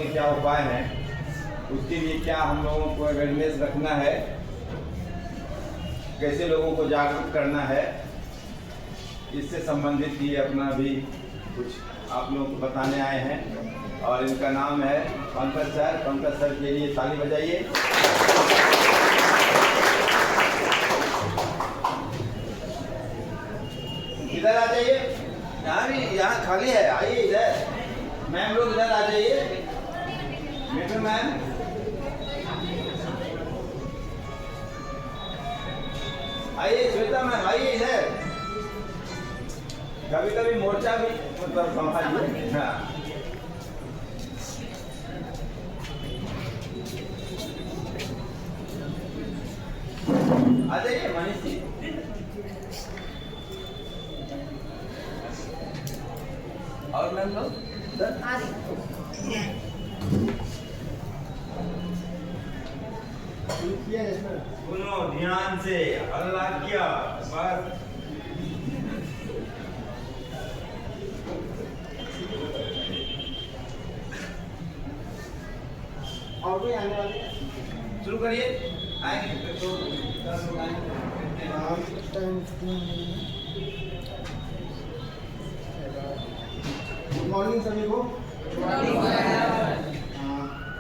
क्या उपाय हैं, उसके लिए क्या हम लोगों को अवेयरनेस रखना है, कैसे लोगों को जागरूक करना है, इससे संबंधित ही अपना भी कुछ आप लोगों को बताने आए हैं। और इनका नाम है पंकज सर। पंकज सर के लिए ताली बजाइए। इधर आ जाइए, यहाँ भी यहाँ खाली है, आइए इधर। मैम लोग इधर आ जाइए। मैडम मैम, आइए। श्वेता मैम आइए इधर। कभी कभी मोर्चा भी मतलब संभालिए। हाँ, आ जाइए मनीष जी। और मैम लोग सुनो ध्यान से, अल्लाह क्या बस। और कोई आने वाले शुरू करिए। आएंगे तो गुड मॉर्निंग सभी को।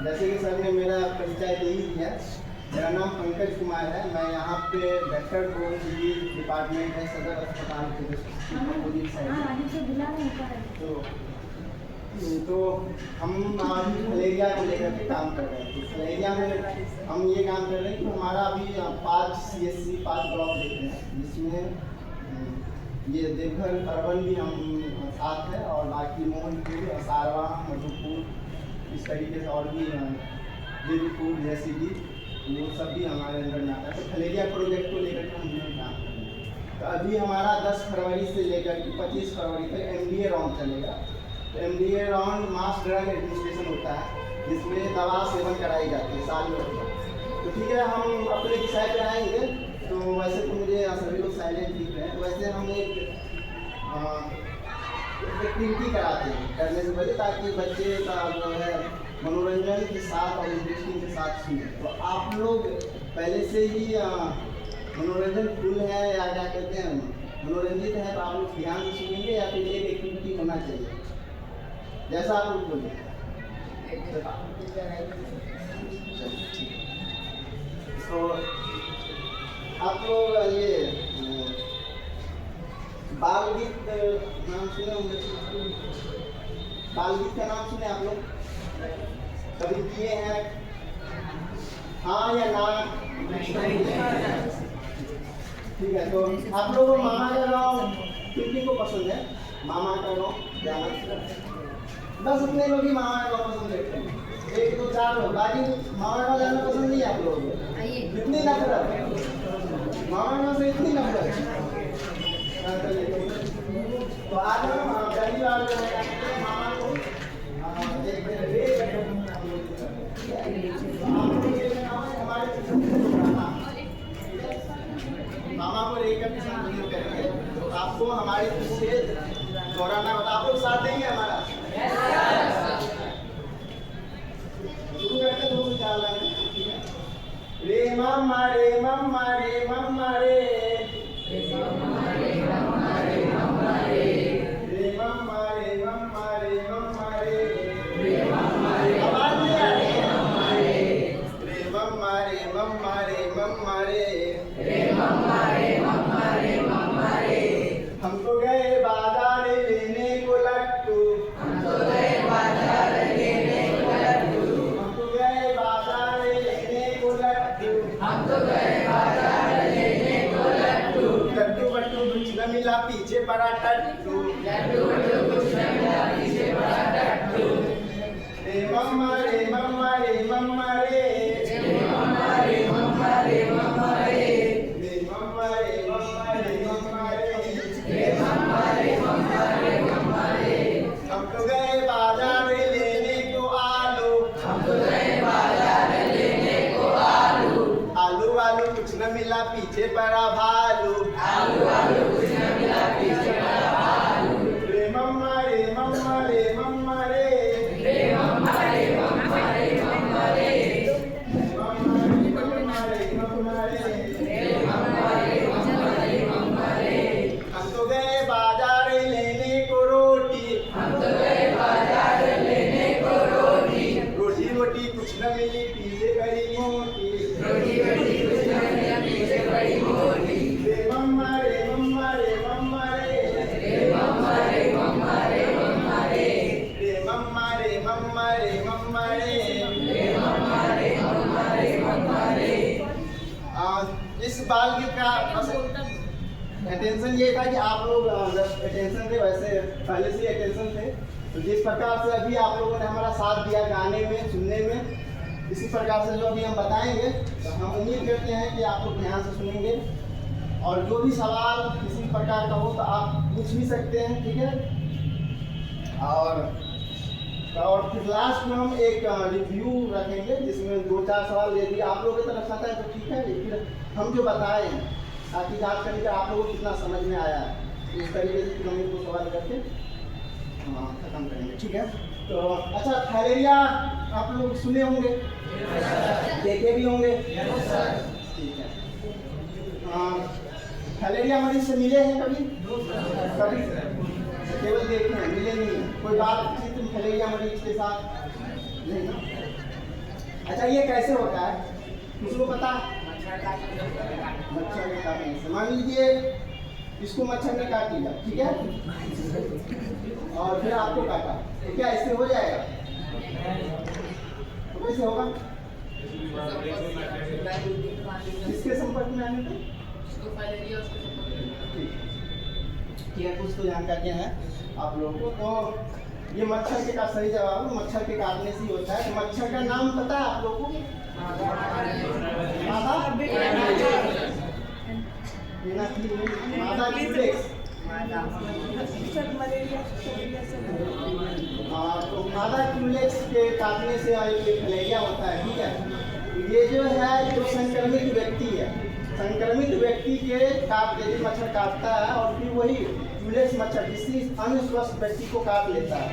जैसे कि सर ने मेरा परिचय दे ही दिया, मेरा नाम पंकज कुमार है। मैं यहाँ पे वेक्टर डिपार्टमेंट है सदर अस्पताल के तो हम मलेरिया को लेकर के काम कर रहे हैं। तो मलेरिया में हम ये काम कर रहे हैं कि हमारा अभी 5 CSC 5 ब्लॉक देख रहे हैं, जिसमें ये देवघर अर्बन भी हम साथ है और बाकी मोहनपुर, सारवा, मधुपुर, इस तरीके से और भी देवीपुर जैसी भी वो सब भी हमारे अंदर में आता है। तो मलेरिया प्रोजेक्ट को लेकर के हम काम कर रहे हैं। तो अभी हमारा 10 फरवरी से लेकर के 25 फरवरी तक MDA राउंड चलेगा। तो MDA round mass drug administration होता है, जिसमें दवा सेवन कराई जाती है साल में। तो ठीक है, हम अपने विषय पर आएंगे। तो वैसे तो मुझे सभी लोग साइलेंट दिख रहे हैं, तो वैसे हम एक एक्टिविटी कराते हैं करने से पहले, ताकि बच्चे का जो है मनोरंजन के साथ और इंटरेस्टिंग के साथ सुने। तो आप लोग पहले से ही मनोरंजन फुल है या क्या कहते हैं मनोरंजित है, तो आप लोग ध्यान से सुनेंगे या फिर एक एक्टिविटी होना चाहिए जैसा आप लोग बोले। तो आप लोग ये बाल गीत नाम सुने होंगे, बाल गीत का नाम सुने आप लोग कभी किए हैं? हाँ या ना? ठीक है, तो आप लोगों को मामा का गाँव कितनी को पसंद है? मामा का गाँव जाना बस उतने लोग ही मामा का गाँव पसंद करते हैं। 1 2 4 लोग, बाकी मामा का गाँव जाना पसंद नहीं है आप लोगों को। इतनी नफरत मामा गाँव से, इतनी नफरत। तो आज हम पहली बार जो है मामा को मामा को लेकर के संबोधित करेंगे। तो आपको हमारे पीछे दोहराना होता, आप लोग साथ देंगे हमारा? शुरू करते 2 से 4 लाइन। रे मम्मा रे मम्मा रे मम्मा रे, रे मम्मा रे मम्मा रे मम्मा रे, रे मम्मा रे मम्मा रे मम्मा रे, रे मम्मा रे आवाज नहीं आ रही है। मम्मा रे, रे मम्मा रे मम्मा रे मम्मा रे, रे मम्मा रे मम्मा रे मम्मा रे। हमको गए बाजार लेने को लट्टू, हमको गए बाजार लेने को लट्टू, हमको गए बाजार लेने को लट्टू, हमको गए बाजार लेने को लट्टू। लड्डू बट्टू कुछ न मिला पीछे पड़ा टट्टू, लड्डू बट्टू कुछ न मिला पीछे पड़ा टट्टू। रे मम्मा रे मम्मा रे मम्मा रे, रे मम्मा रे मम्मा रे मम्मा रे, रे मम्मा रे मम्मा रे मम्मा रे, रे मम्मा रे मम्मा रे मम्मा रे। हम तो गए बाजार लेने को आलू, हम तो गए बाजार लेने को आलू, आलू आलू कुछ न मिला पीछे पड़ा भालू, आलू आलू कुछ न मिला पीछे पड़ा भालू। रे मम्मा रे मम्मा रे मम्मा रे, रे मम्मा रे मम्मा इस बाल गीत का अटेंशन ये था कि आप लोग अटेंशन थे, वैसे पहले से ही अटेंशन थे। तो जिस प्रकार से अभी आप लोगों ने हमारा साथ दिया गाने में, सुनने में, इसी प्रकार से जो अभी हम बताएंगे, तो हम उम्मीद करते हैं कि आप लोग ध्यान से सुनेंगे। और जो भी सवाल किसी प्रकार का हो तो आप पूछ भी सकते हैं, ठीक है। और फिर लास्ट में हम एक रिव्यू रखेंगे जिसमें 2-4 सवाल यदि आप लोगों की तरफ आता है तो ठीक है, फिर हम जो बताए हैं ताकि जांच करके आप लोगों को कितना समझ में आया है, इस तरीके से हम इनको सवाल करके खत्म करेंगे, ठीक है। तो अच्छा, फाइलेरिया आप लोग सुने होंगे, देखे भी होंगे, ठीक है। फाइलेरिया मरीज से मिले हैं कभी? कभी केवल देखे हैं, मिले नहीं है। कोई बातचीत फाइलेरिया मरीज के साथ नहीं ना? अच्छा, ये कैसे होता है किसी को पता? मच्छर के काटने से। मान लीजिए इसको मच्छर ने काट लिया, ठीक है, और फिर आपको काटा, तो क्या इससे हो जाएगा? तो कैसे होगा? इसके संपर्क में आने पर ठीक है, कुछ तो जानकारी है आप लोगों को। तो ये मच्छर के का सही जवाब मच्छर के काटने से ही होता है। तो मच्छर का नाम पता है आप लोगों को? मादा क्यूलेक्स। तो मादा क्यूलेक्स के काटने से फाइलेरिया होता है, ठीक है। ये जो है जो संक्रमित व्यक्ति है, संक्रमित व्यक्ति के काट यदि मच्छर काटता है और फिर वही क्यूलेक्स मच्छर किसी अन्य स्वस्थ व्यक्ति को काट लेता है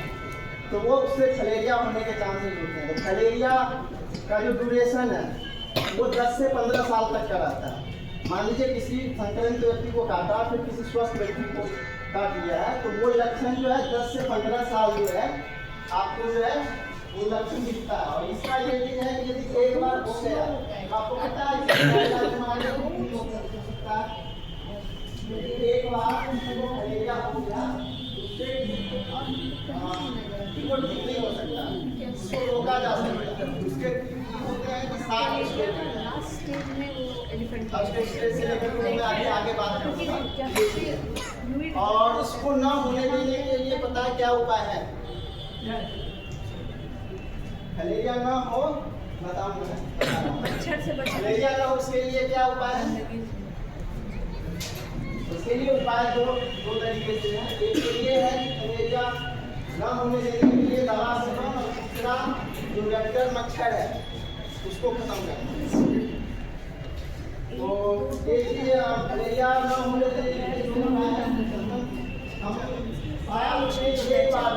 तो वो उससे फाइलेरिया होने के चांसेस होते हैं। तो फाइलेरिया का जो ड्यूरेशन है वो 10 से 15 साल तक का रहता है। मान लीजिए किसी संक्रमित व्यक्ति को काटा, फिर किसी स्वस्थ व्यक्ति को काट लिया है, तो वो लक्षण जो है 10 से 15 साल जो है आपको जो है वो लक्षण दिखता है। और इसका ये चीज है कि यदि एक बार हो गया, आपको पता है कि एक बार फाइलेरिया हो गया वो ठीक नहीं हो सकता, इसको रोका जा सकता है। उसके होते हैं कि 7 स्टेज में वो एलिफेंट स्टेज से लेकर आगे बात करूँगा। और उसको न होने देने के लिए पता है क्या उपाय है? फाइलेरिया न हो, बताऊंगा मच्छर से बचने, फाइलेरिया न हो उसके लिए क्या उपाय है? उसके लिए उपाय दो तरीके से है। एक तो ये है कि फाइलेरिया न होने देने के लिए दवा से और दूसरा जो वेक्टर मच्छर है उसको खत्म करना। तो ये चीज फाइलेरिया न होने देने के लिए जो उपाय है हम साल में 6 बार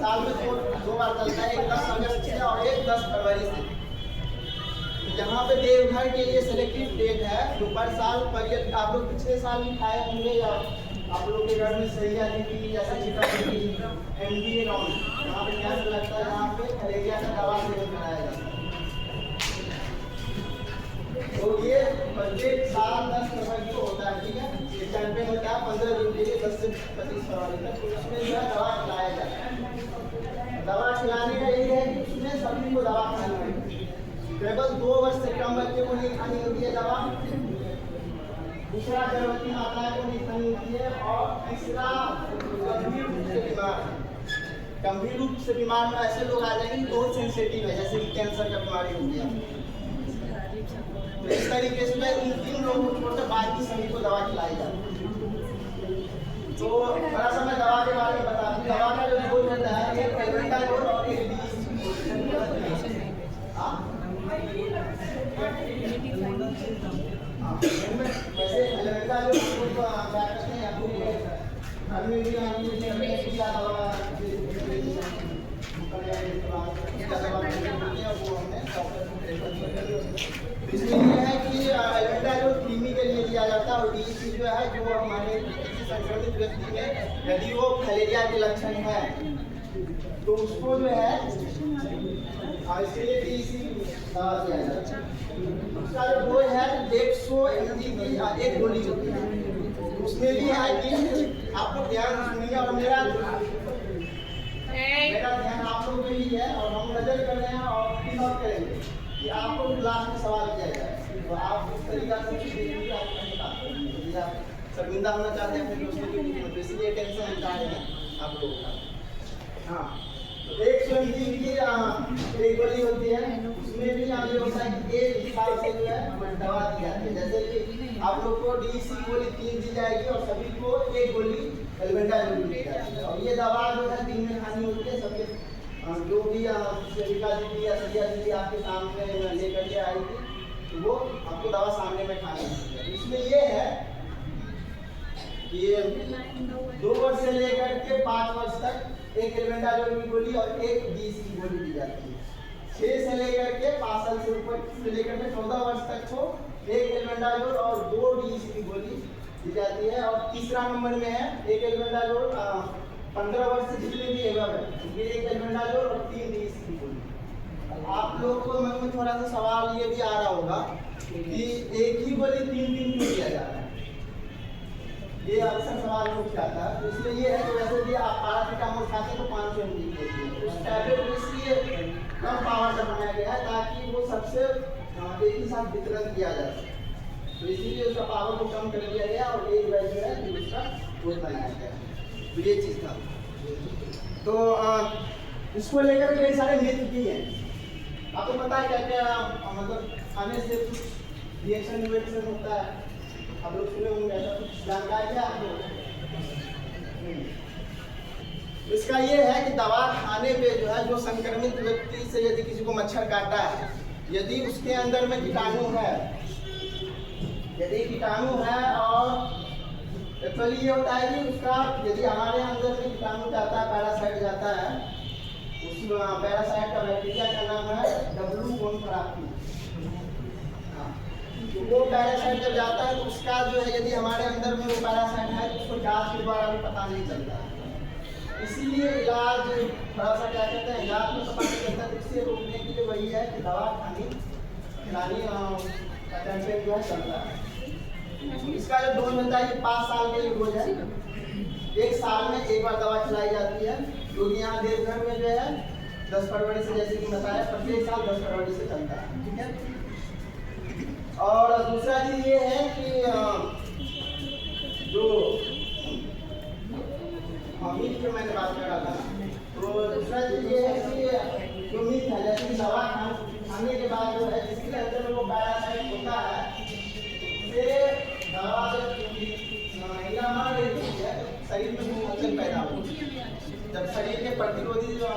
साल में 2 बार चलता है, एक 10 अगस्त से और एक 10 फरवरी से। यहाँ पे देवघर के लिए सेलेक्टिव डेट है जो पर साल पर आप लोग पिछले साल भी खाए होंगे या आप लोग के घर में सैया लीटी जैसे चिकन एमडी राउंड यहाँ पे क्या लगता है, यहाँ पे फाइलेरिया का दवा सेवन कराया जाता है। तो ये प्रत्येक साल 10 फरवरी को होता है, ठीक है। ये कैंपेन होता है 15 दिन के लिए 10 से 25 फरवरी तक। तो उसमें जो है दवा खिलाया जाता है। दवा खिलाने का यही है कि उसमें सभी को दवा खानी है। केवल 2 वर्ष से कम बच्चे को नहीं खानी होती है दवा, दूसरा गर्भवती माताएं को नहीं खानी होती है, और तीसरा गंभीर रूप से बीमार में ऐसे लोग आ जाएंगे बहुत सेंसिटिव है, जैसे कि कैंसर का बीमारी हो गया। तो इस तरीके से इन 3 लोगों को छोड़कर बाकी सभी को दवा खिलाई जाती है। तो थोड़ा सा मैं दवा के बारे में बता दूं। दवा का जो डोज होता है एक एल्बेंडाजोल और एक वैसे एल्बेंडाजोल को क्या कहते हैं आपको घर में भी इसमें यह है कि एल्बेंडाजोल क्रीमी के लिए दिया जाता है। और डीईसी जो है जो हमारे किसी संक्रमित व्यक्ति में यदि वो फाइलेरिया के लक्षण है तो उसको जो है इसके लिए डीईसी दवा दिया जाता है। उसका जो डोज है 150 mg की एक गोली होती है। उसमें भी है कि आप लोग ध्यान सुनिए और मेरा ध्यान आप लोग पे ही है और हम नजर कर रहे हैं और नोट करेंगे कि आपको क्लास में सवाल किया जाए तो आप उस तरीका से देखिए आप यदि आप शर्मिंदा होना चाहते हैं अपने दोस्तों के बीच में, तो इसलिए टेंशन हटा रहे हैं आप लोगों का। हाँ, तो एक स्वयं की एक गोली होती है, उसमें भी यहाँ ये होता है कि एक हिसाब से जो है हमें दवा दी जाती है। जैसे कि आप लोग को DEC गोली 3 दी जाएगी और सभी को एक गोली एल्बेंडाजोल दी जाएगी और ये दवा जो है 3 में खानी होती है। सबके जो भी सेविका दीदी या सैया दीदी आपके सामने लेकर के आएगी तो वो आपको दवा सामने में खानी होती है। इसमें ये है ये 2 वर्ष से लेकर के 5 वर्ष तक एक एल्बेंडाजोल की गोली और एक DEC की गोली दी जाती है। 6 से लेकर के 5 साल से ऊपर से लेकर के 14 वर्ष तक को एक एल्बेंडाजोल और 2 DEC की गोली दी जाती है। और तीसरा नंबर में है एक एल्बेंडाजोल 15 वर्ष से जितने भी एवं है ये एक एल्बेंडाजोल और 3 DEC की गोली। आप लोग को मन में थोड़ा सा सवाल ये भी आ रहा होगा कि एक ही गोली 3 दिन क्यों दिया जा रहा है, ये अक्सर सवाल उठ जाता है। तो इसलिए ये है कि वैसे भी आप पैरासीटामोल खाते तो 500 ml होती है, उस टैबलेट को इसलिए कम पावर का बनाया गया है ताकि वो सबसे एक ही साथ वितरण किया जा सके। तो इसीलिए उसका पावर को कम कर दिया गया और एक बैच जो है उसका डोज बनाया गया। तो ये चीज़ था। तो इसको लेकर कई सारे मिथ भी हैं। आपको पता है क्या क्या मतलब खाने से कुछ रिएक्शन होता है, आप लोग सुने होंगे, ऐसा कुछ जानकारी है आप लोग? इसका ये है कि दवा खाने पे जो है जो संक्रमित व्यक्ति से यदि किसी को मच्छर काटा है, यदि उसके अंदर में कीटाणु है, यदि कीटाणु है और एक्चुअली ये होता है कि उसका यदि हमारे अंदर में कीटाणु जाता है, पैरासाइट जाता है, उस पैरासाइट का बैक्टीरिया का नाम है W1 वो पैरासाइट जब जाता है तो उसका जो है यदि हमारे अंदर में वो पैरासाइट है तो उसको जांच के द्वारा भी पता नहीं चलता है। इसीलिए इलाज थोड़ा सा क्या कहते हैं, इलाज में पता नहीं चलता, तो इससे रोकने के लिए वही है कि दवा खिलानी का कैंपेन जो है चलता है। इसका जो डोज होता है ये 5 साल के लिए डोज है। 1 साल में एक बार दवा खिलाई जाती है, जो कि यहाँ देवघर में जो है 10 फरवरी से, जैसे कि बताया, प्रत्येक साल 10 फरवरी से चलता है। ठीक है। और दूसरा चीज ये है कि जो मीट की मैंने बात कर रहा था, तो दूसरा चीज ये है कि जो मीट है, जैसे कि दवा खाने के बाद जो है जिसके अंदर में वो पैरासाइट होता है, उससे दवा जब महिला मार देती है तो शरीर में हलचल पैदा होती है। जब शरीर के प्रतिरोधी जो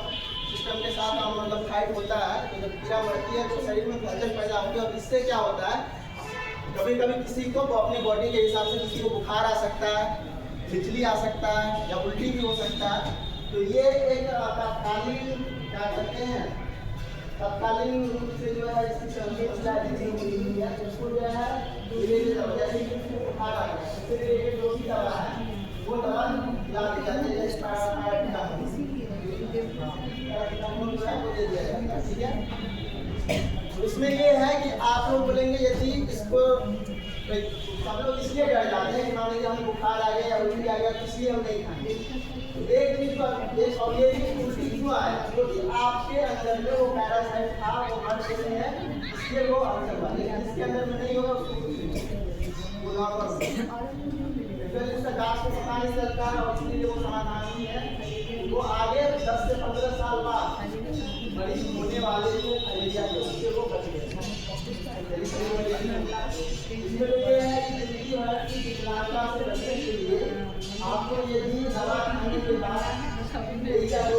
सिस्टम के साथ मतलब फाइट होता है तो जब कीड़ा मरती है तो शरीर में हलचल पैदा होती है और इससे क्या होता है, कभी कभी किसी को अपनी बॉडी के हिसाब से किसी को बुखार आ सकता है, खिचड़ी आ सकता है या उल्टी भी हो सकता है। तो ये एक तत्कालीन क्या कहते हैं, तत्कालीन रूप से जो है इसकी उसको जो है जैसे कि बुखार आ गया उससे रिलेटेड जो भी दवा है वो दवा ला दी जाती है, ठीक है। इसमें ये है कि आप लोग बोलेंगे यदि इसको सब लोग इसलिए डर जाते हैं कि मान लीजिए हमें बुखार आ गया या उल्टी आ गया तो इसलिए हम नहीं खाएंगे। एक चीज पर और ये उल्टी क्यों आया, क्योंकि आपके अंदर में वो पैरासाइट था, वो हर चीज है, इसलिए वो अंदर वाले इसके अंदर में नहीं होगा उसको उसका जांच को पता नहीं चलता है और इसलिए वो समाधान नहीं है। वो आगे 10 से 15 साल बाद मरीज होने वाले जो मलेरिया के उससे वो बच गए। इसमें तो ये है कि जिंदगी भर की विकलांगता से बचने के लिए आपको यदि दवा खाने के बाद मलेरिया को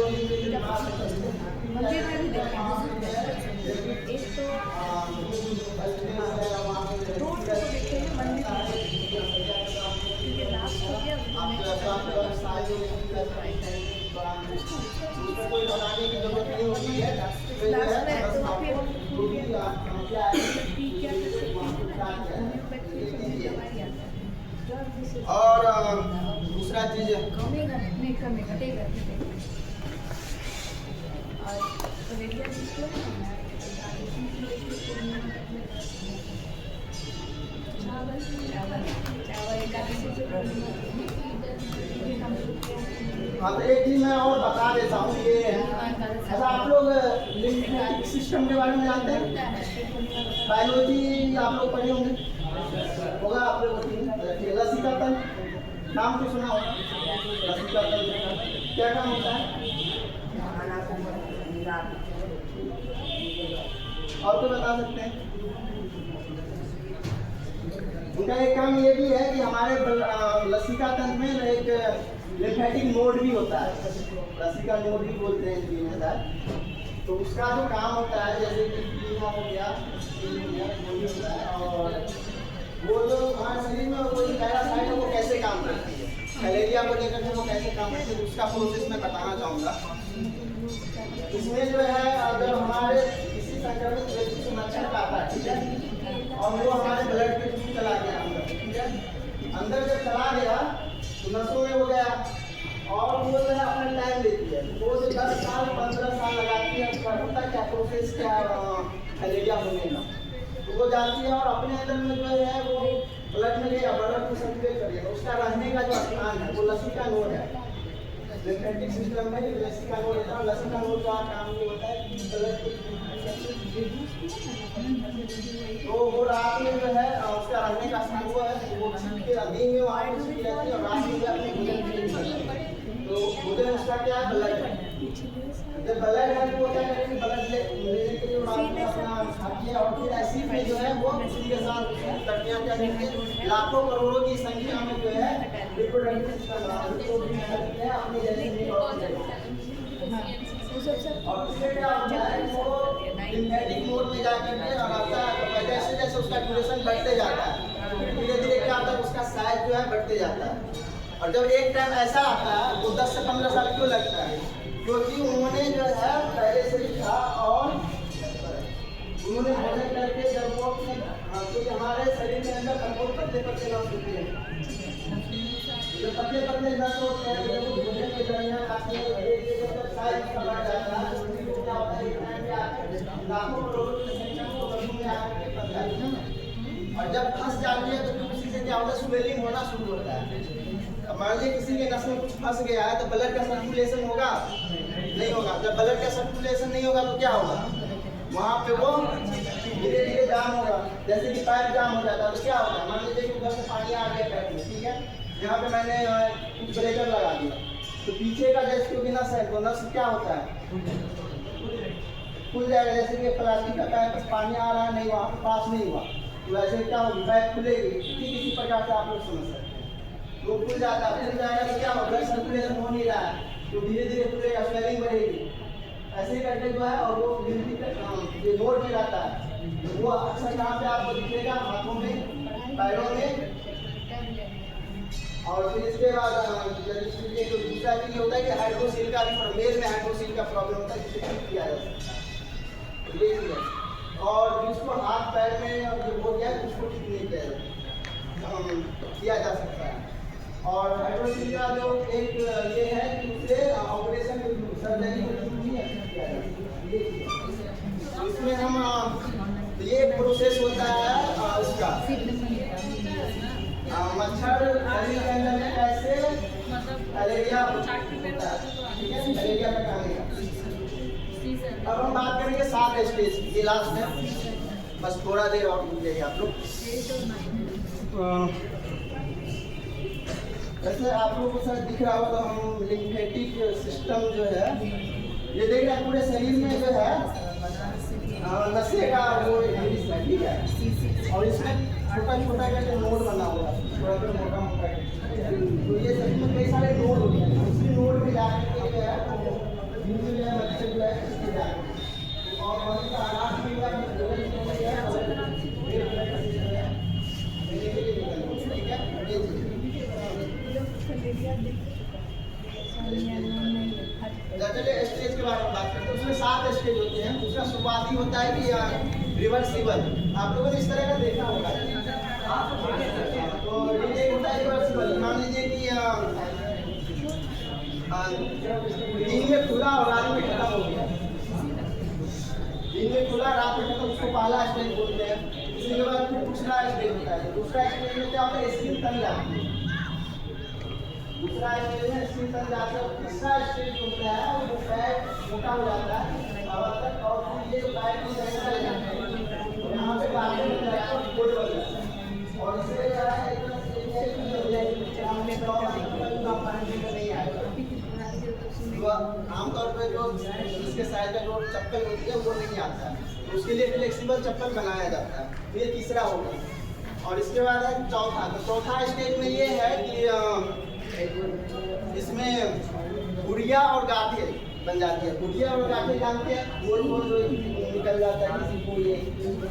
कोई बताने की जरूरत नहीं होती है। और दूसरा चीज हाँ तो एक चीज मैं और बता देता हूँ, ये अच्छा आप लोग लिम्फेटिक सिस्टम के बारे में जानते हैं? बायोलॉजी आप लोग पढ़े होंगे, होगा आप लोग। लसिका तंत्र नाम तो सुना होगा। लसिका तंत्र क्या काम होता है? और तो बता सकते हैं? उनका एक काम ये भी है कि हमारे लसिका तंत्र में एक लिम्फेटिक नोड भी होता है, लसिका नोड भी बोलते हैं हिंदी में। तो उसका जो काम होता है, जैसे कि प्लीहा हो गया, वो होता है, और वो जो हमारे शरीर में कोई पैरासाइट है वो कैसे काम करती है, मलेरिया को लेकर के वो कैसे काम करती है, उसका प्रोसेस मैं बताना चाहूँगा। इसमें जो है अगर हमारे किसी संक्रमित व्यक्ति से मच्छर काटा है, ठीक है, और वो हमारे ब्लड के थ्रू चला गया अंदर, ठीक है, अंदर जब चला गया तो नसों में हो गया, और वो जो है अपना टाइम लेती है, वो जो 10 साल 15 साल लगाती है होता क्या प्रोसेस क्या मलेरिया होने का, तो वो जाती है और अपने अंदर में जो है वो ब्लड में गया, ब्लड को सर्कुलेट करेगा, उसका रहने का जो स्थान है वो लसिका नोड है। लिम्फेटिक सिस्टम में लसिका नोड है, लसिका नोड का काम ये होता है कि ब्लड तो वो रात में जो है उसका रहने का स्थान हुआ है, वो दिन में वहाँ रहती है और रात में अपने भोजन के लिए, तो भोजन उसका क्या है? ब्लड है। जब ब्लड है तो वो क्या करेंगे, ब्लड लेने के लिए रात में अपना खाती है, और फिर ऐसी में जो है वो उसी के साथ करते हैं, क्या करते हैं, लाखों करोड़ों की संख्या में जो है रिप्रोडक्टिव सिस्टम अपनी जैसे और उससे क्या होता है वो लिम्फेटिक नोड में जाकर के आता है, जैसे जैसे उसका ड्यूरेशन बढ़ते जाता है, धीरे धीरे क्या होता है उसका साइज जो है बढ़ते जाता है। और जब एक टाइम ऐसा आता है वो 10 से 15 साल क्यों लगता है? क्योंकि उन्होंने जो है पहले से ही था और उन्होंने भोजन करके जब वो क्योंकि हमारे शरीर के अंदर बहुत पतले पतले नस होते हैं, जब पतले पतले नस होते हैं जब वो भोजन के दरमियान आते हैं जब साइज का बढ़ जाता है तो क्या होता है लाखों करोड़ों की संख्या को बदलू में आकर के फंस जाती है, और जब फंस जाती है तो किसी से क्या होता है, स्वेलिंग होना शुरू होता है। अब मान लीजिए किसी के नस में कुछ फंस गया है तो ब्लड का सर्कुलेशन होगा? नहीं होगा। जब ब्लड का सर्कुलेशन नहीं होगा तो क्या होगा, वहाँ पे वो धीरे धीरे जाम होगा, जैसे कि पाइप जाम हो जाता है तो क्या होगा, मान लीजिए कि उधर से पानी आ गया पाइप में, ठीक है, यहाँ पे मैंने कुछ ब्रेकर लगा दिया तो पीछे का जैसे क्योंकि नस है तो नस क्या होता है, खुल जाएगा, जैसे कि प्लास्टिक का पाइप पानी आ रहा है नहीं वहाँ पे पास नहीं हुआ तो वैसे क्या होगी, पाइप खुलेगी, किसी प्रकार से आप लोग समझ सकते हैं, तो खुल जाता है, खुल जाएगा तो क्या होगा, ब्लड सर्कुलेशन हो नहीं रहा है तो धीरे धीरे खुलेगा, स्वेलिंग बढ़ेगी, ऐसे करके जो है, और वो जो नोड में रहता है वो अक्सर कहाँ पे आपको दिखेगा, हाथों में, पैरों में, और फिर इसके बाद जो दूसरा चीज होता है कि हाइड्रोसिल का भी मेल में हाइड्रोसिल का प्रॉब्लम होता है जिसे ठीक किया जा सकता है, ये भी है, और जिसको हाथ पैर में जो हो गया उसको ठीक नहीं किया जा सकता है। और हाइड्रोसिल का जो एक ये है कि उसे ऑपरेशन सर्जरी इसमें हम ये प्रोसेस होता है उसका मच्छर शरीर के अंदर में कैसे मलेरिया होता है, ठीक है, मलेरिया पकाने का। अब हम बात करेंगे 7 स्टेज की, ये लास्ट है, बस थोड़ा देर और रुक जाइए आप लोग। वैसे आप लोगों को सर दिख रहा होगा तो हम लिम्फेटिक सिस्टम जो है ये देख रहे हैं पूरे शरीर में जो है नशे का वो है, ठीक है, और इसमें छोटा छोटा करके नोड बना हुआ है, थोड़ा थोड़ा मोटा मोटा, तो ये शरीर में कई सारे नोड होते हैं, उसी नोड में जाकर जो है मच्छर जो है इसके जाकर और वहीं का आघात भी हुआ चलिए स्टेज के बारे में बात करते हैं। उसमें 7 स्टेज होते हैं। उसका शुरुआती होता है कि रिवर्सिबल, आप लोगों ने इस तरह का देखा होगा, तो ये होता है रिवर्सिबल। मान लीजिए कि दिन में खुला और रात में खत्म हो गया, दिन में खुला रात में खत्म, उसको पहला स्टेज बोलते हैं। इसके बाद फिर दूसरा स्टेज होता है, दूसरा स्टेज में क्या होता है, स्किन तन जाती है, दूसरा स्टेज में स्टील तक जाकर तीसरा स्टेज होता है वो पैर मोटा हो जाता है और फिर ये जो पैर की जगह यहाँ पे बातें हो जाता है गोल हो जाता है और इससे क्या है आमतौर पर जो इसके साइड में जो चप्पल होती है वो नहीं आता है, तो उसके लिए फ्लेक्सिबल चप्पल बनाया जाता है। तो ये तीसरा होगा और इसके बाद है चौथा। तो चौथा स्टेज में ये है कि इसमें गुड़िया और गाठे बन जाती है। गुड़िया और गाठे जानते हैं, गोल गोल निकल जाता है किसी को ये।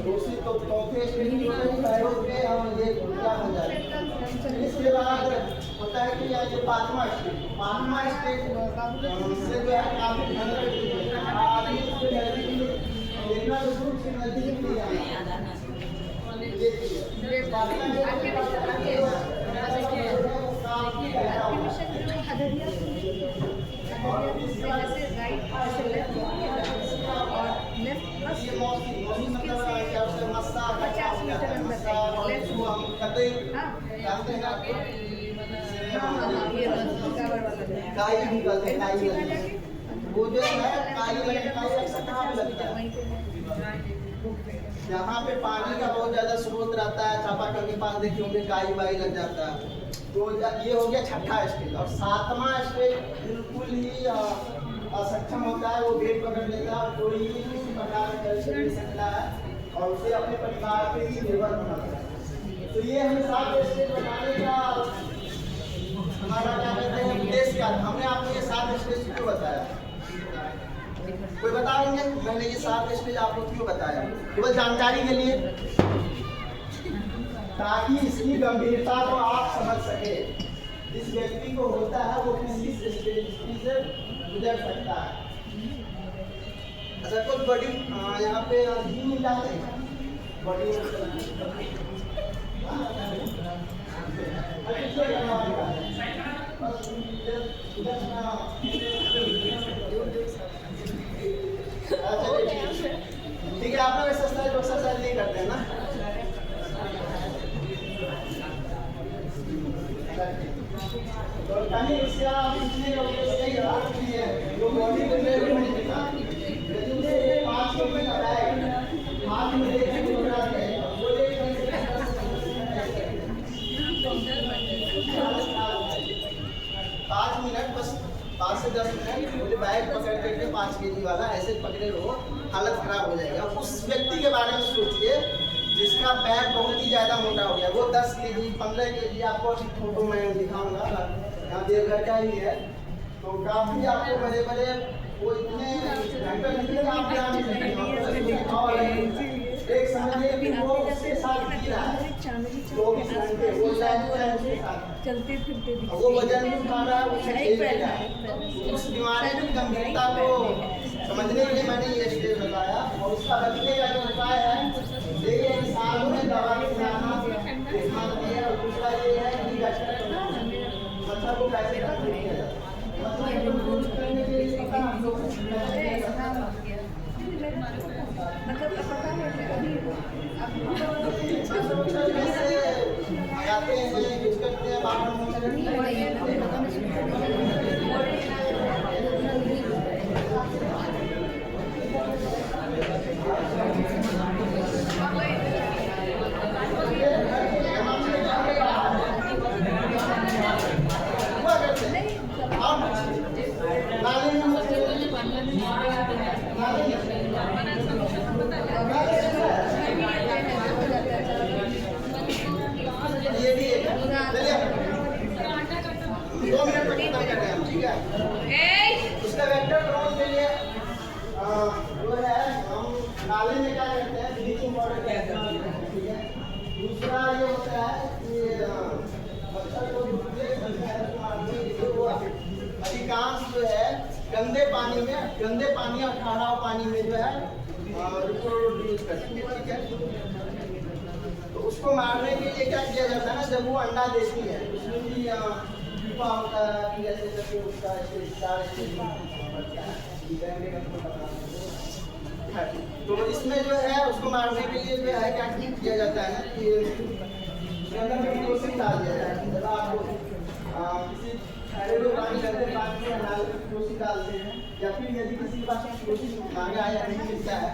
दूसरी तो चौथे स्टेज में पैरों पे हम ये गुड़िया बन जाती है। इसके बाद होता है कि ये पांचवा स्टेज से जो है काफी देखना तो दूर से नजदीक नहीं आना। वो जो है यहाँ पे पानी का बहुत ज्यादा स्रोत रहता है, चापाकल के पास देखिए होंगे काई वाई लग जाता है। तो ये हो गया छठा स्टेज। और सातवां स्टेज बिल्कुल ही असक्षम होता है, वो पेट पकड़ लेता है, कोई भी किसी प्रकार का कर सकता है और उसे अपने परिवार पे ही निर्भर बनाता है। तो ये हमें 7 स्टेज बनाने का हमारा क्या कहते हैं उद्देश्य क्या था। हमने आपको ये 7 स्टेज क्यों बताया, कोई बताएंगे? मैंने ये 7 स्टेज आपको क्यों बताया? केवल जानकारी के लिए, ताकि इसकी गंभीरता को आप समझ सके। जिस व्यक्ति को होता है वो किसी स्टेज से गुजर सकता है। अच्छा कुछ बड़ी यहाँ पे घी मिल जाते हैं बड़ी ठीक है। आप लोग एक्सरसाइज नहीं करते हैं ना? तो कहीं इसका पिछले सही है जो बॉडी को ले रहे हैं यदि उसे 5 मिनट लगाएगा 5 मिनट देखिए वो 5 मिनट बस 5 से 10 मिनट मुझे बैग पकड़ करके 5 केजी वाला ऐसे पकड़े रहो, हालत खराब हो जाएगा। उस व्यक्ति के बारे में सोचिए जिसका बैग बहुत ही ज़्यादा मोटा हो गया, वो 10 केजी 15 केजी आपको फोटो में दिखाऊंगा, यहाँ देवघर का ही है। तो काफ़ी आपको बड़े बड़े वो इतने घंटे निकलेगा आप जा नहीं सकते। एक समझिए कि वो उसके साथ जी रहा है 24 घंटे वो चलते फिरते वो वजन भी उठा रहा है, उसे खेल रहा है। उस बीमारी की गंभीरता को समझने के लिए मैंने ये स्टेज बताया। और उसका बचने का जो उपाय है देखिए सालों में दवा खिलाना दिया। और दूसरा ये है कि मच्छर को कैसे कंट्रोल किया जाता है। मच्छर को कंट्रोल करने के लिए पता हम लोग आते हैं यूज करते हैं बाहर ये भी है। चलिए 2 मिनट में खत्म कर रहे हैं हम, ठीक है। उसका वेक्टर ड्रॉइंग के लिए जो है हम नाले में क्या करते हैं ब्लीचिंग पाउडर कहते हैं, ठीक है। दूसरा ये होता है कि मच्छर को अधिकांश जो है गंदे पानी और ठहराव पानी में जो है यूज करते हैं, ठीक है। तो उसको मारने के लिए क्या किया जाता है ना, जब वो अंडा देती है उसमें भी डिब्बा होता है कि जैसे करके उसका तो इसमें जो है उसको मारने के लिए जो है क्या किया जाता है ना कि उसके अंदर केरोसिन डाल दिया जाता है। जब आपको किसी घरेलू पानी गंदे पानी में नाले में पड़ोसी डालते हैं, या फिर यदि किसी के पास पड़ोसी मांगा या नहीं मिलता है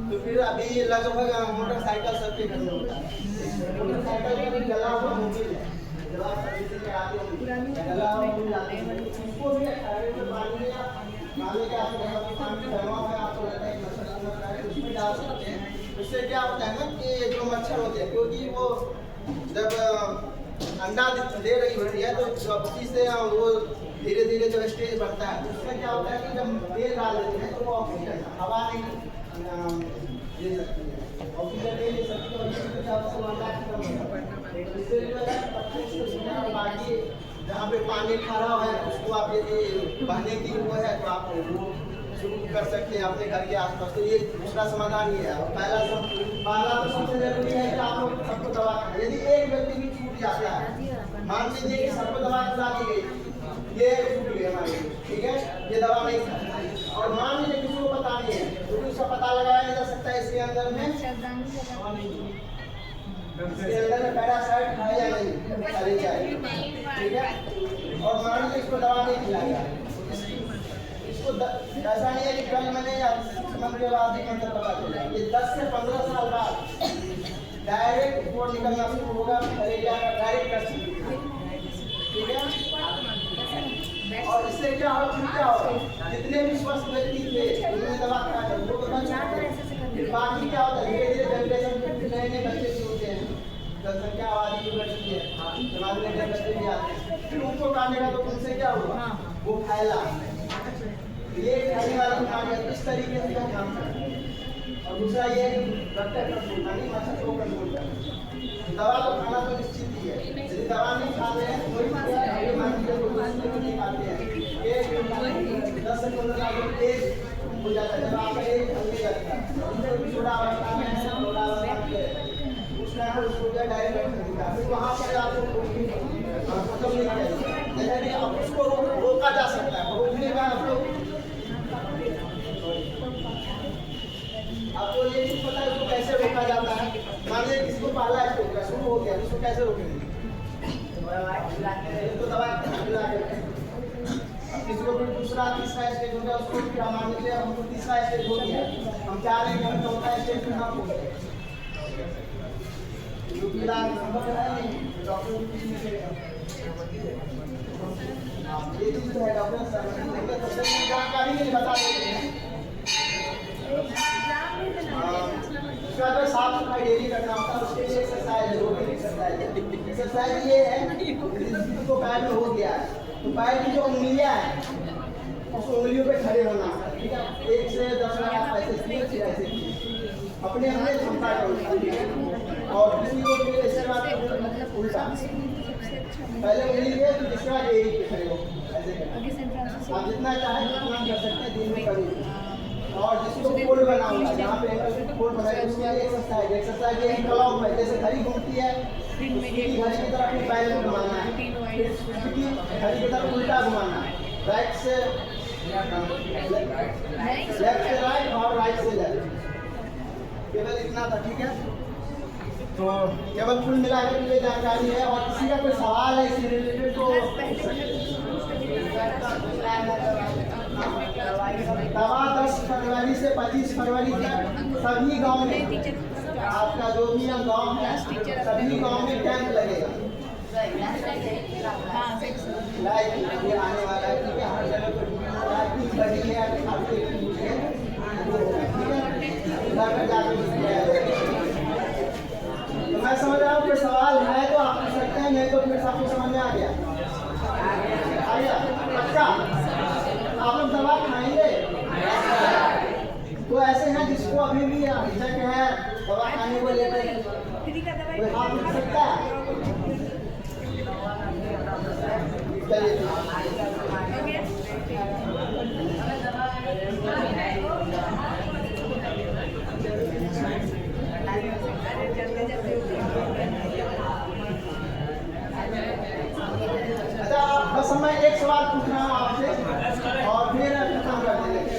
तो फिर अभी लगभग मोटरसाइकिल सबके घर में होता है। मोटरसाइकिल में भी गला हुआ मोबिल है, जब आप सर्विसिंग कराते हो गला हुआ मोबिल डालते हैं, उसको भी घरेलू पानी या नाले के आसपास पानी जमा हुआ है, आपको लगता है मच्छर है उसमें डाल सकते हैं। उससे क्या होता है ना कि जो मच्छर होते हैं, क्योंकि वो जब अंडा दे रही होती है तो उसी से वो धीरे धीरे जब स्टेज बढ़ता है, उसमें क्या होता है कि जब तेल डाल देते हैं तो वो ऑक्सीजन हवा नहीं दे सकती है, ऑक्सीजन नहीं ले सकती, तो इससे क्या होता है इससे जो है पत्थर बाकी जहाँ पे पानी खड़ा है उसको आप यदि बहने की वो है तो आप वो शुरू कर सकते हैं अपने घर के आसपास। तो ये दूसरा समाधान ये है। और पहला तो सबसे जरूरी है कि आप लोग सबको दवा करें। यदि एक व्यक्ति भी छूट जाता है, मान लीजिए कि सबको दवा खिला दी गई, ये छूट गई हमारी, ठीक है, ये दवा नहीं खाई, और मान लीजिए किसी को पता नहीं है, क्योंकि उसका पता लगाया नहीं जा सकता इसके अंदर में पैरासाइट है या नहीं खाली जाए, ठीक है, और मान लीजिए इसको दवा नहीं खिलाया, इसको ऐसा नहीं है कि कल मैंने या 6 मंथ के बाद ही मतलब पता चला, ये 10 से 15 साल बाद डायरेक्ट रिपोर्ट निकलना शुरू होगा, डायरेक्ट कर सकते, ठीक है। और इससे क्या हो, फिर क्या होगा, जितने भी स्वस्थ व्यक्ति थे उन्होंने दवा खाया वो तो बच गए, बाकी क्या होता है धीरे धीरे जनरेशन नए नए बच्चे भी होते हैं, जनसंख्या आबादी भी बढ़ती है, समाज में नए बच्चे भी आते हैं, फिर उनको खाने का तो उनसे क्या हुआ, वो फैला, ये खाने वाला बीमारी इस तरीके से हम काम करते हैं। और दूसरा ये डॉक्टर कंट्रोल नहीं, मच्छर को कंट्रोल करना, दवा तो खाना तो निश्चित ही है, यदि दवा नहीं खाते हैं कोई बीमारी नहीं खाते हैं, 10 से 15 लोग तेज हो जाता है, जब आप एक हल्के लगता है छोटा अवस्था में है, छोटा अवस्था में उसका उसको क्या डायरेक्ट करता है, फिर वहाँ पर आपको खत्म नहीं करेगा, यदि आप उसको रोका जा सकता है, रोकने का आप लोग आपको ये चीज पता है उसको कैसे रोका जाता है। मान लीजिए किसी को पहला स्ट्रोक शुरू हो गया, उसको कैसे रोकेंगे, तो दवा खिला के, किसी को फिर दूसरा तीसरा स्टेज हो गया उसको फिर मान लीजिए हमको तीसरा स्टेज हो गया, हम चाह रहे हैं कि हम चौथा स्टेज में ना पहुंचे, क्योंकि इलाज संभव है नहीं, डॉक्टर की चीज ये चीज तो है, डॉक्टर साहब जानकारी नहीं बता देते हैं। उसका तो साफ सफाई डेली करना होता है, उसके लिए एक्सरसाइज है, रोटी एक्सरसाइज है। एक्सरसाइज ये है जिसको पैर में हो गया है तो पैर की जो उंगलियां हैं उस उंगलियों पे खड़े होना, ठीक है, 1 से 10 आप ऐसे अपने अपने क्षमता का, और किसी को भी ऐसे बात उल्टा पहले उंगली पे तो जिसके बाद एड़ी पे खड़े हो, ऐसे आप जितना चाहें उतना कर सकते हैं, दिन में कभी। और जिसको फोल्ड बना हुआ है, जहाँ पे एंकल फोल्ड बना है उसके लिए एक्सरसाइज ये एंकल लॉक है, जैसे घड़ी घूमती है घड़ी की तरफ फिर पैर को घुमाना है, घड़ी की तरफ उल्टा घुमाना है, राइट से लेफ्ट से राइट और राइट से लेफ्ट, केवल इतना था, ठीक है। तो केवल कुल मिलाकर के लिए जानकारी है, और किसी का कोई सवाल है इससे रिलेटेड तो दवा 10 फरवरी से 25 फरवरी तक सभी गांव में, आपका जो भी गांव है सभी गांव में कैंप लगेगा, लाइक ये आने वाला है, ठीक है, हर जगह पर बड़ी है, तो मैं समझ रहा हूँ कोई सवाल है तो आप पूछ सकते हैं, नहीं तो फिर सबको समझ में आ गया, पक्का आप लोग दवा खाएंगे, तो ऐसे हैं जिसको अभी भी हिचक है दवा खाने को लेकर, कोई हाथ उठ सकता है, अच्छा बस मैं एक सवाल पूछ रहा हूँ आपसे और फिर खत्म कर देंगे।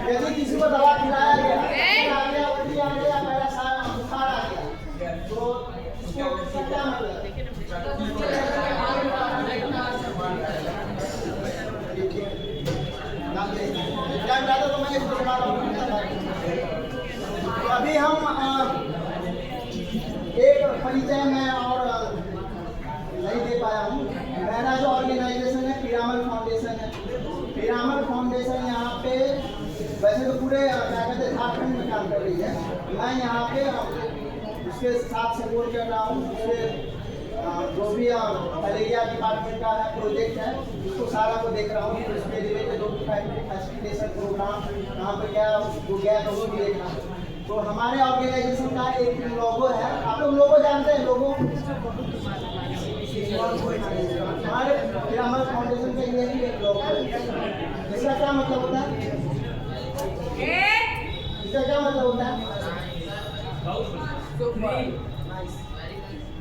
यदि किसी को दवा खिलाया गया, उल्टी आ गया, बुखार आ गया, तो इसको क्या मतलब टाइम रहता तो मैं इसको बना रहा हूँ। अभी हम एक परिचय में और नहीं दे पाया हूँ। मेरा जो ऑर्गेनाइजेशन है पीरामल फाउंडेशन है। पीरामल फाउंडेशन यहाँ पे वैसे तो पूरे क्या कहते हैं झारखंड में काम कर रही है। मैं यहाँ पे उसके साथ सपोर्ट कर रहा हूँ। उसके जो भी मलेरिया डिपार्टमेंट का है प्रोजेक्ट है उसको सारा को देख रहा हूँ। उसके रिलेटेड फैसिलिटेशन प्रोग्राम कहाँ पर क्या वो गया तो वो भी देख रहा हूँ। तो हमारे ऑर्गेनाइजेशन का एक लोगो है। आप लोग लोगो जानते हैं? लोगो हमारे पीरामल फाउंडेशन का ये भी एक लोगो है। इसका क्या मतलब होता है? इसका क्या मतलब होता है?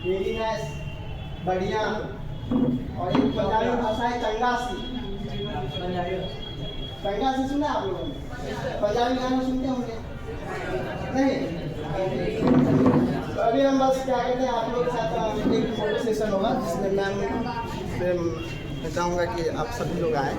वेरी नाइस, बढ़िया। और एक पंजाबी भाषा है चंगासी। चंगासी सुना आप लोगों ने? पंजाबी गाना सुनते होंगे नहीं? तो अभी हम बस क्या कहते हैं आप लोग के साथ एक फोटो सेशन होगा जिसमें मैं चाहूँगा कि आप सभी लोग आए।